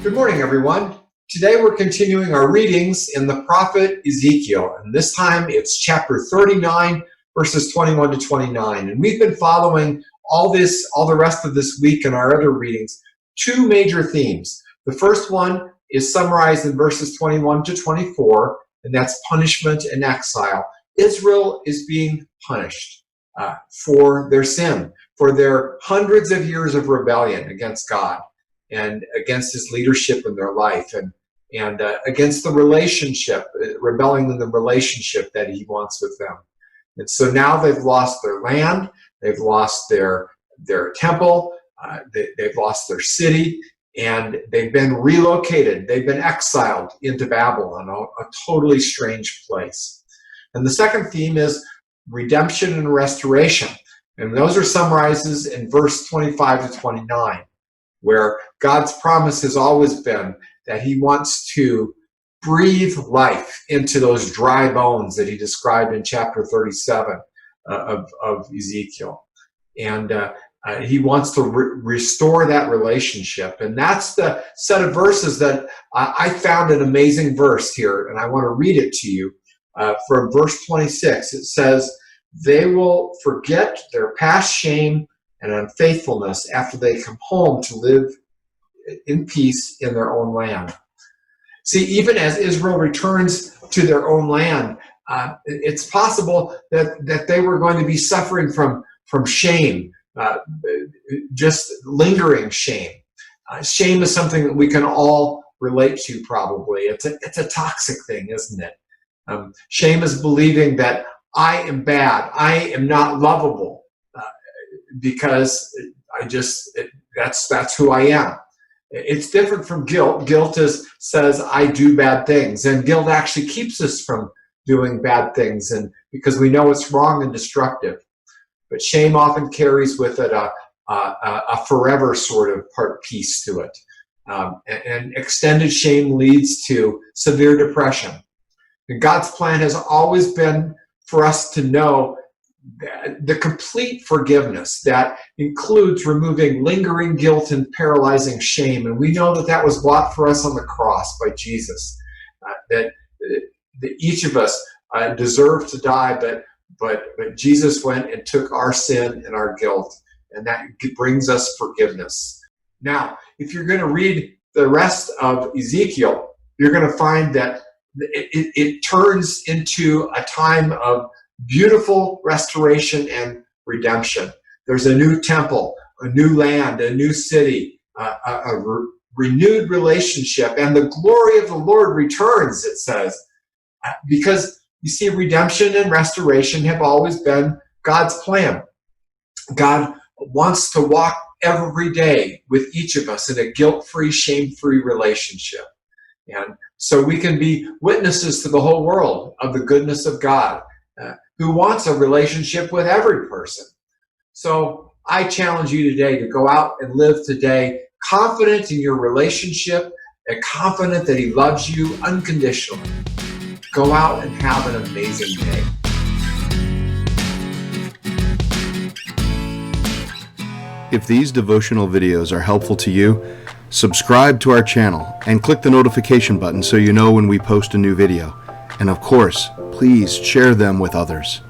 Good morning, everyone. Today we're continuing our readings in the prophet Ezekiel, and this time it's chapter 39, verses 21 to 29. And we've been following all the rest of this week in our other readings, two major themes. The first one is summarized in verses 21 to 24, and that's punishment and exile. Israel is being punished for their sin, for their hundreds of years of rebellion against God and against his leadership in their life, and against the relationship, rebelling in the relationship that he wants with them. And so now they've lost their land, they've lost their temple, they've lost their city, and they've been relocated. They've been exiled into Babylon, a totally strange place. And the second theme is redemption and restoration. And those are summarized in verse 25 to 29. Where God's promise has always been that he wants to breathe life into those dry bones that he described in chapter 37 of Ezekiel. And he wants to restore that relationship. And that's the set of verses that I found an amazing verse here, and I want to read it to you. From verse 26, it says, "They will forget their past shame and unfaithfulness after they come home to live in peace in their own land." See, even as Israel returns to their own land, it's possible that they were going to be suffering from shame, just lingering shame. Shame is something that we can all relate to probably. It's a toxic thing, isn't it? Shame is believing that I am bad, I am not lovable, because that's who I am. It's different from guilt. Guilt says I do bad things, and guilt actually keeps us from doing bad things, and because we know it's wrong and destructive. But shame often carries with it a forever sort of piece to it, and extended shame leads to severe depression. And God's plan has always been for us to know the complete forgiveness that includes removing lingering guilt and paralyzing shame. And we know that was bought for us on the cross by Jesus, that each of us deserve to die, but Jesus went and took our sin and our guilt, and that brings us forgiveness. Now, if you're going to read the rest of Ezekiel, you're going to find that it turns into a time of beautiful restoration and redemption. There's a new temple, a new land, a new city, a renewed relationship, and the glory of the Lord returns, it says. Because, you see, redemption and restoration have always been God's plan. God wants to walk every day with each of us in a guilt-free, shame-free relationship. And so we can be witnesses to the whole world of the goodness of God, who wants a relationship with every person. So I challenge you today to go out and live today confident in your relationship and confident that he loves you unconditionally. Go out and have an amazing day. If these devotional videos are helpful to you, subscribe to our channel and click the notification button so you know when we post a new video. And of course, please share them with others.